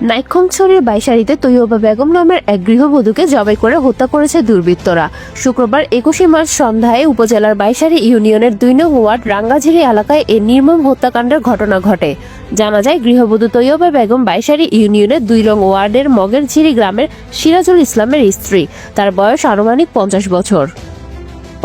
নাইক্ষ্যংছড়ির বাইশারিতে তৈয়বা বেগম নামের এক গৃহবধূকে জবাই করে হত্যা করেছে দুর্বৃত্তরা। শুক্রবার ২১ মার্চ সন্ধ্যায় উপজেলার বাইশারি ইউনিয়নের ২ নং ওয়ার্ড রাঙ্গাঝিরি এলাকায় এ নির্মম হত্যাকাণ্ডের ঘটনা ঘটে। জানা যায়, গৃহবধূ তৈয়বা বেগম বাইশারি ইউনিয়নের ২ নং ওয়ার্ডের মগেরঝিরি গ্রামের সিরাজুল ইসলামের স্ত্রী। তার বয়স আনুমানিক ৫০ বছর।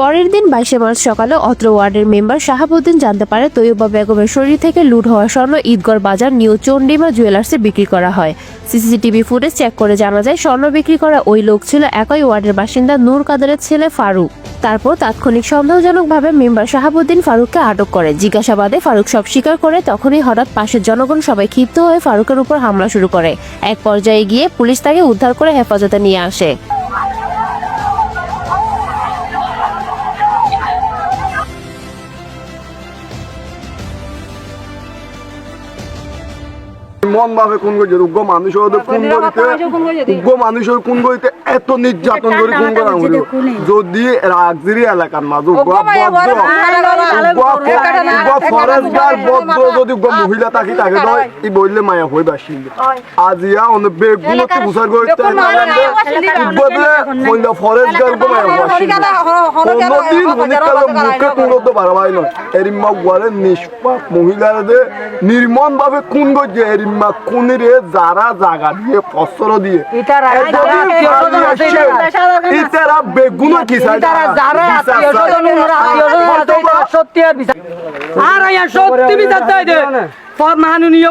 পরের দিন ২২ মার্চ সকালে অত্র ওয়ার্ডের মেম্বার শাহাবুদ্দিন জানতে পারে তৈয়বা বেগমের শরীর থেকে লুট হওয়া স্বর্ণ ঈদগড় বাজার নিউ চন্ডিমা জুয়েলার্সে বিক্রি করা হয়। সিসিটিভি ফুটেজ চেক করে জানা যায়, স্বর্ণ বিক্রি করা ওই লোক ছিল একই ওয়ার্ডের বাসিন্দা নূর কাদেরের ছেলে ফারুক। তারপর তাৎক্ষণিক সন্দেহজনকভাবে মেম্বার শাহাবুদ্দিন ফারুককে আটক করে। জিজ্ঞাসাবাদে ফারুক সব স্বীকার করে। তখনই হঠাৎ পাশের জনগণ সবাই ক্ষিপ্ত হয়ে ফারুকের উপর হামলা শুরু করে। এক পর্যায়ে গিয়ে পুলিশ তাকে উদ্ধার করে হেফাজতে নিয়ে আসে। মন ভাবে কোন গইতে উগ্র মানুষ ওদের কোন গইতে উগ্র মানুষের কোন গইতে এত নির্যাতন করে কোন করা হলো যদি রাগজিরি এলাকার মাঝে ফরেস্ট গার্ড বদ্ধ যদি উগ্র মহিলা থাকি তাকে তো এই বললে মায়া হই বাসিন্দা আজিয়া অনেক বেগুন একটু বুঝার করতে বদলে মহিলা ফরেস্ট গার্ড কো মায়া বাসিন্দা কোনদিন অনেক কাল মুখে তুলতে পারবাই না এরিমা গোয়ারে নিষ্পাপ মহিলাদের নির্মম ভাবে কোন গইতে মা কোনিরে যারা জায়গা দিয়ে ফসল দিয়ে ইতারা বেগুন কি যারা সত্যি আর সত্যি বিচার দে মাননীয়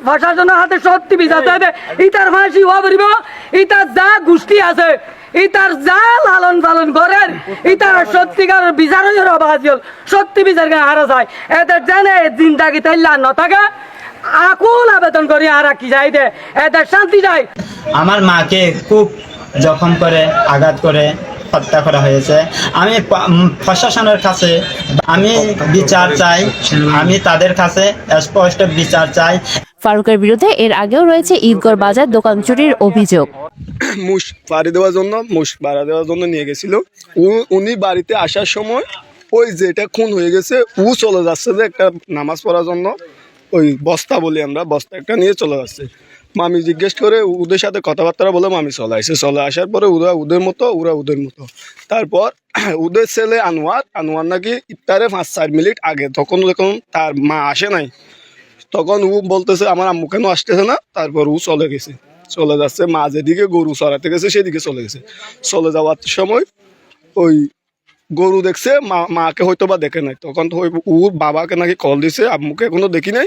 প্রশাসনের হাতে সত্যি বিচার দে ইতার ফাঁসি হওয়া পারিব ইতার যা গোষ্ঠী আছে ইতার যা লালন পালন করেন ইতার সত্যিকার বিচারের অভাব সত্যি বিচার হারা যায় এদের জানে জিন্দাগি তাইলা ন থাকা আকুল আবেদন করি আর কি যাই দে এদের শান্তি চাই। আমার মাকে খুব জখম করে আঘাত করে হত্যা করা হয়েছে। আমি প্রশাসনের কাছে আমি বিচার চাই, আমি তাদের কাছে স্পষ্ট বিচার চাই। ফারুকের বিরুদ্ধে এর আগেও রয়েছে ঈদগড় বাজার দোকান চুরির অভিযোগ। মুশ বাড়ি দেওয়ার জন্য নিয়ে গেছিল উনি বাড়িতে আসার সময় ওই যেটা খুন হয়ে গেছে ও চলে যাচ্ছে যে একটা নামাজ পড়ার জন্য ওই বস্তা বলি আমরা বস্তা একটা নিয়ে চলে যাচ্ছে। মামি জিজ্ঞেস করে ওদের সাথে কথাবার্তা বলে মামি চলে আসে। চলে আসার পরে ওরা ওদের মতো তারপর ওদের ছেলে আনোয়ার নাকি ইফতারে ৫-৪ মিনিট আগে তখন তার মা আসে নাই, তখন ও বলতেছে আমার আম্মু কেন আসতেছে না। তারপর ও চলে যাচ্ছে মা যেদিকে গরু চড়াতে গেছে সেদিকে চলে যাওয়ার সময় ওই গরু দেখছে মাকে হয়তো বা দেখে নাই, তখন তো ওর বাবাকে নাকি কল দিছে, আম্মুকে এখনো দেখি নাই।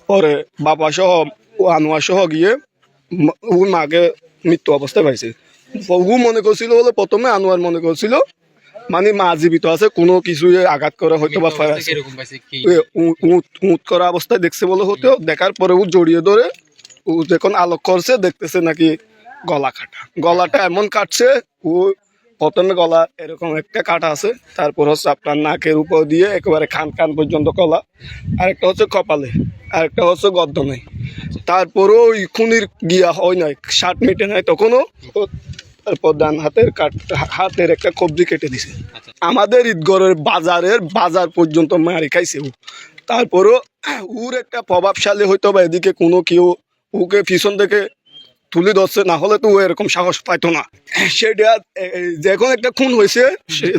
পরে বাবা সহ ও আনোয়ার সহ গিয়ে ওর মাকে মৃত্যু অবস্থায় পাইছে। ও মনে করছিল বলে প্রথমে আনোয়ার মনে করছিল মানে মা জীবিত আছে, কোনো কিছু আঘাত করে হয়তো বা উঁট করা অবস্থায় দেখছে বলে হতো। দেখার পরে ও জড়িয়ে ধরে ও যখন আলোক করছে দেখতেছে নাকি গলা কাটা, গলাটা এমন কাটছে ও প্রথমে গলা এরকম একটা কাটা আছে, তারপর হচ্ছে আপনার নাকের উপর দিয়ে একেবারে কান পর্যন্ত কলা, আরেকটা হচ্ছে কপালে, আরেকটা হচ্ছে গর্দনে। তারপরও ওই খুনির গিয়া হয় নাই, 60 মিনিটে নাই তখনও। তারপর ডান হাতের একটা কবজি কেটে দিছে। আমাদের ঈদগড়ের বাজার পর্যন্ত মারি খাইছে ও। তারপরও ওর একটা প্রভাবশালী হইতো বা এদিকে কোনো কেউ ওকে পিছন থেকে তুলে ধরছে, না হলে তো ও এরকম সাহস পাইতো না। সেটা যখন একটা খুন হয়েছে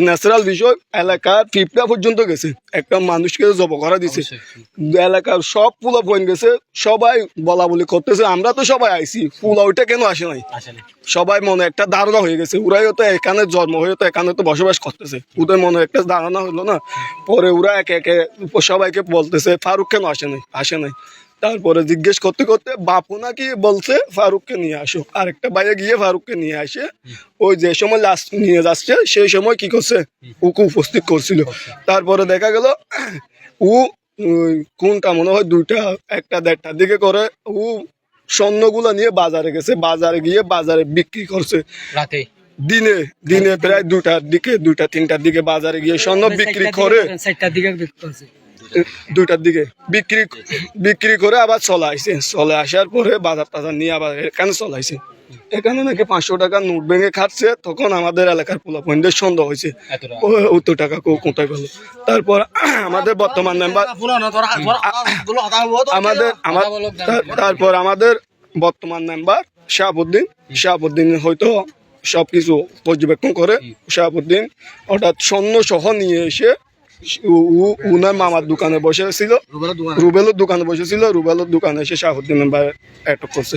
ন্যাচারাল বিষয়, এলাকার পিঁপড়া পর্যন্ত গেছে, একটা মানুষকে জব করা দিছে, এলাকার সব পোলা পয়েন্ট গেছে, সবাই বলা বলি করতেছে আমরা তো সবাই আইছি, পোলা ওইটা কেন আসে নাই। সবাই মনে একটা ধারণা হয়ে গেছে, ওরাই তো এখানে জন্ম হয়ে তো এখানে তো বসবাস করতেছে, ওদের মনে একটা ধারণা হলো না। পরে ওরা একে একে সবাইকে বলতেছে ফারুক কেন আসে নাই। তারপরে জিজ্ঞেস করতে বাপু নাকি বলছে ফারুককে নিয়ে আসো, আরেকটা ভাইয়া গিয়ে ফারুককে নিয়ে আসে। ওই যে সময় লাস্ট নিয়ে যাচ্ছে সেই সময় কি করছে ওকে উপস্থিত করছিল। তারপরে দেখা গেল ও কোনটা মনে হয় 2টা 1টা-1.5টার দিকে করে ও স্বর্ণগুলো নিয়ে বাজারে গেছে, বাজারে গিয়ে বাজারে বিক্রি করছে রাতে দিনে প্রায় 2টা-3টার দিকে বাজারে গিয়ে স্বর্ণ বিক্রি করে 2টার দিকে বিক্রি করে আবার চলে আসার পরে বাজার নিয়ে আবার এখানে চলাইছে। এখানে নাকি 500 টাকা নোট ভেঙে খাচ্ছে। তখন আমাদের এলাকার পোলাপয়েন্টের সন্দেহ হয়েছে অত টাকা কোথায় গেল। তারপর আমাদের বর্তমান মেম্বার তারপর আমাদের বর্তমান মেম্বার শাহাবুদ্দিন হয়তো সব কিছু পর্যবেক্ষণ করে। শাহাবুদ্দিন হঠাৎ সৈন্য সহ নিয়ে এসে উনার মামার দোকানে বসেছিল, রুবেলের দোকানে বসেছিল, রুবেলের দোকানে এসে শাহাবুদ্দিন মেম্বার অ্যাটাক করছে।